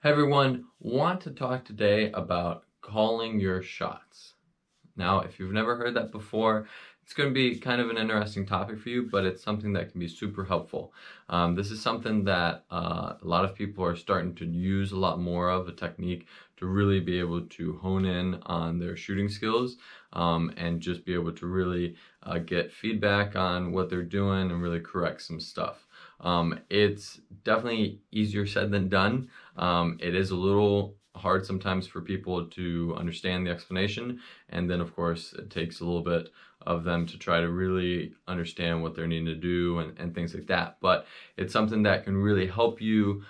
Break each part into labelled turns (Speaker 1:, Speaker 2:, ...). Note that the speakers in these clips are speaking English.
Speaker 1: Hey everyone, want to talk today about calling your shots. Now, if you've never heard that before, it's going to be kind of an interesting topic for you, but it's something that can be super helpful. This is something that a lot of people are starting to use a lot more of, a technique to really be able to hone in on their shooting skills and just be able to really get feedback on what they're doing and really correct some stuff. It's definitely easier said than done. It is a little hard sometimes for people to understand the explanation, and then of course it takes a little bit of them to try to really understand what they're needing to do and things like that. But it's something that can really help you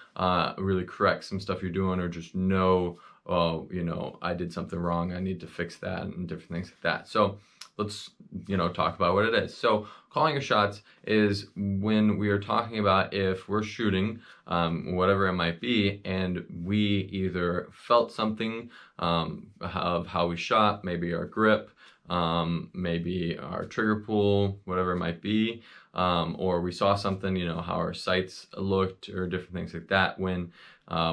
Speaker 1: really correct some stuff you're doing, or just know, oh, I did something wrong, I need to fix that, and different things like that. So let's talk about what it is. So calling your shots is when we are talking about if we're shooting whatever it might be, and we either felt something of how we shot, maybe our grip, maybe our trigger pull, whatever it might be, or we saw something, how our sights looked or different things like that when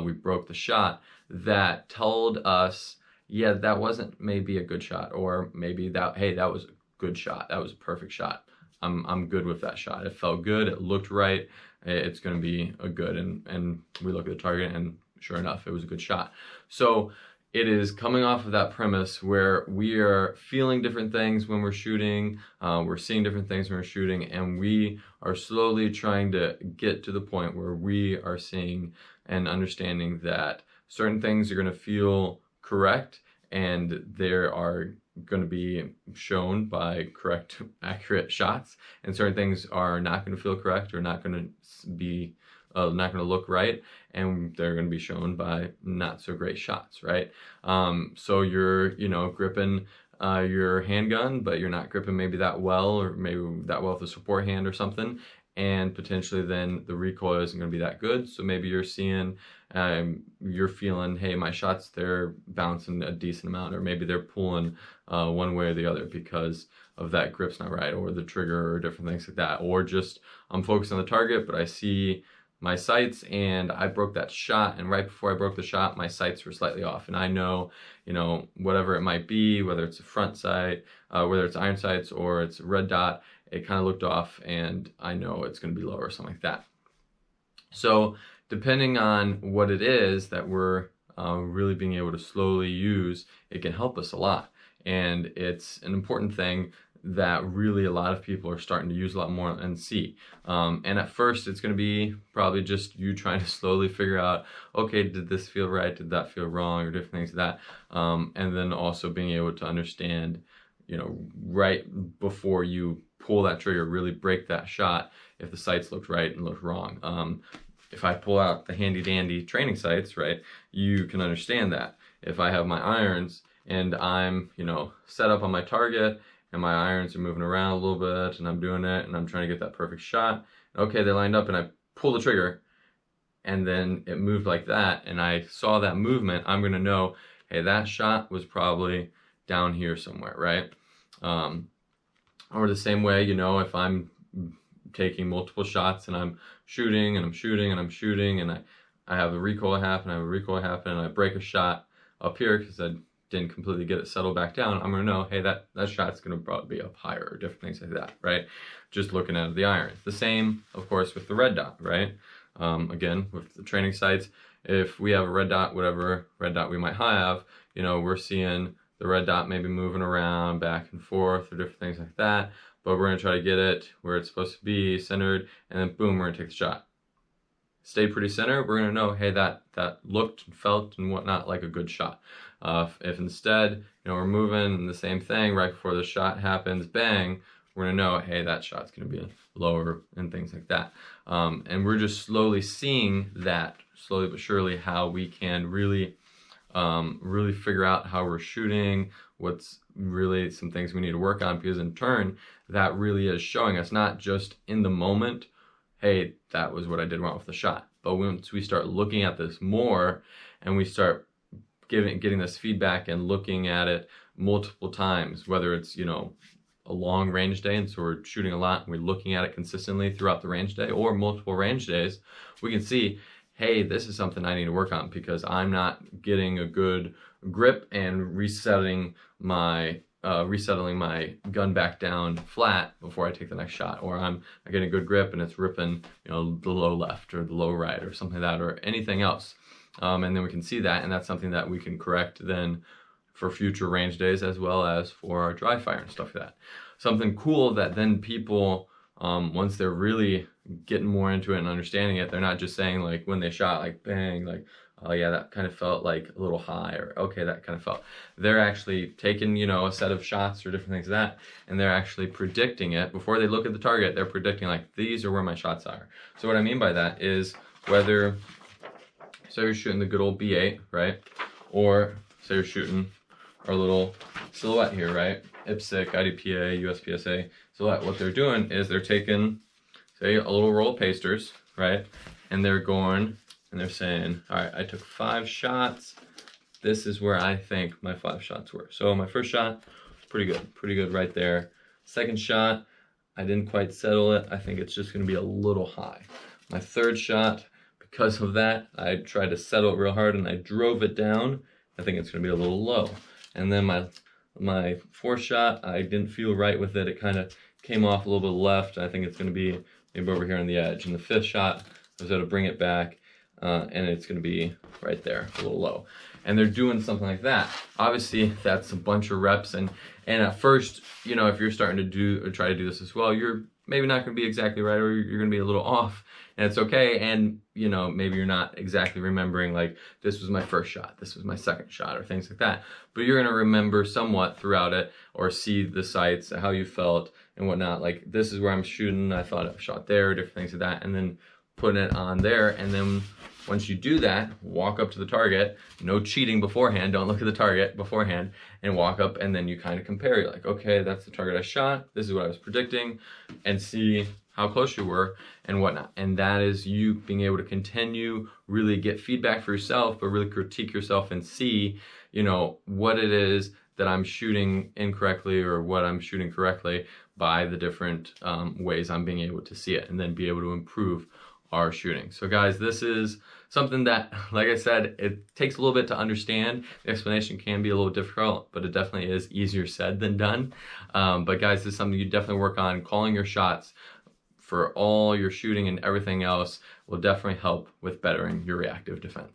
Speaker 1: we broke the shot, that told us, yeah, that wasn't maybe a good shot, or maybe that, hey, that was a good shot, that was a perfect shot. I'm good with that shot. It felt good, it looked right, it's going to be a good, and we look at the target and sure enough, it was a good shot. So it is coming off of that premise where we are feeling different things when we're shooting, we're seeing different things when we're shooting, and we are slowly trying to get to the point where we are seeing and understanding that certain things are going to feel correct, and there are going to be shown by correct, accurate shots, and certain things are not going to feel correct, or not going to be not going to look right, and they're going to be shown by not so great shots, right? So you're gripping your handgun, but you're not gripping maybe that well, or maybe that well with a support hand or something, and potentially then the recoil isn't going to be that good. So maybe you're seeing, you're feeling, hey, my shots, they're bouncing a decent amount, or maybe they're pulling one way or the other because of that grip's not right, or the trigger, or different things like that. Or just I'm focused on the target, but I see my sights and I broke that shot, and right before I broke the shot, my sights were slightly off, and I know, whatever it might be, whether it's a front sight, whether it's iron sights or it's a red dot, it kind of looked off, and I know it's going to be lower or something like that. So depending on what it is that we're really being able to slowly use, it can help us a lot, and it's an important thing that really a lot of people are starting to use a lot more and see. And at first it's going to be probably just you trying to slowly figure out, okay, did this feel right, did that feel wrong, or different things like that. And then also being able to understand, right before you pull that trigger, really break that shot, if the sights looked right and looked wrong. If I pull out the handy dandy training sights, right, you can understand that. If I have my irons and I'm, set up on my target, and my irons are moving around a little bit, and I'm doing it, and I'm trying to get that perfect shot. Okay, they lined up, and I pull the trigger, and then it moved like that, and I saw that movement, I'm gonna know, hey, that shot was probably down here somewhere, right? Or the same way, if I'm taking multiple shots, and I'm shooting, and I'm shooting, and I'm shooting, and I have a recoil happen, and I break a shot up here because I didn't completely get it settled back down, I'm gonna know, hey, that shot's gonna probably be up higher, or different things like that, right? Just looking at the irons. The same, of course, with the red dot, right? Again, with the training sights, if we have a red dot, whatever red dot we might have, we're seeing the red dot maybe moving around back and forth, or different things like that, but we're gonna try to get it where it's supposed to be, centered, and then boom, we're gonna take the shot. Stay pretty center, we're gonna know, hey, that looked and felt and whatnot like a good shot. If instead, we're moving and the same thing, right before the shot happens, bang, we're gonna know, hey, that shot's gonna be lower, and things like that. And we're just slowly seeing that, slowly but surely, how we can really figure out how we're shooting, what's really some things we need to work on, because in turn, that really is showing us, not just in the moment, hey, that was what I did wrong with the shot, but once we start looking at this more, and we start getting this feedback and looking at it multiple times, whether it's, a long range day, and so we're shooting a lot, and we're looking at it consistently throughout the range day, or multiple range days, we can see, hey, this is something I need to work on because I'm not getting a good grip and resettling my gun back down flat before I take the next shot, or I'm getting a good grip and it's ripping, you know, the low left or the low right or something like that, or anything else. And then we can see that, and that's something that we can correct then for future range days as well as for our dry fire and stuff like that. Something cool that then people, once they're really getting more into it and understanding it, they're not just saying like when they shot like bang, like, oh yeah, that kind of felt like a little high, or okay, that kind of felt. They're actually taking, you know, a set of shots or different things like that, and they're actually predicting it before they look at the target. They're predicting like, these are where my shots are. So what I mean by that is whether, say you're shooting the good old B8, right? Or say you're shooting our little silhouette here, right? IPSC, IDPA, USPSA silhouette. What they're doing is they're taking, say, a little roll of pasters, right? And they're going and they're saying, all right, I took 5 shots. This is where I think my 5 shots were. So my first shot, pretty good right there. Second shot, I didn't quite settle it. I think it's just gonna be a little high. My third shot, because of that, I tried to settle it real hard and I drove it down. I think it's gonna be a little low. And then my fourth shot, I didn't feel right with it. It kind of came off a little bit left. I think it's gonna be maybe over here on the edge. And the fifth shot, I was able to bring it back, and it's gonna be right there, a little low. And they're doing something like that. Obviously, that's a bunch of reps, and at first, you know, if you're starting to do or try to do this as well, you're maybe not gonna be exactly right, or you're gonna be a little off, and it's okay. And you know, maybe you're not exactly remembering like, this was my first shot, this was my second shot, or things like that. But you're gonna remember somewhat throughout it, or see the sights, how you felt and whatnot. Like, this is where I'm shooting, I thought I shot there, different things like that, and then putting it on there. And then once you do that, walk up to the target, no cheating beforehand, don't look at the target beforehand, and walk up, and then you kind of compare. You're like, okay, that's the target I shot, this is what I was predicting, and see how close you were and whatnot. And that is you being able to continue, really get feedback for yourself, but really critique yourself and see, you know, what it is that I'm shooting incorrectly or what I'm shooting correctly by the different ways I'm being able to see it, and then be able to improve our shooting. So guys, this is something that, like I said, it takes a little bit to understand. The explanation can be a little difficult, but it definitely is easier said than done. But guys, this is something you definitely work on. Calling your shots for all your shooting and everything else will definitely help with bettering your reactive defense.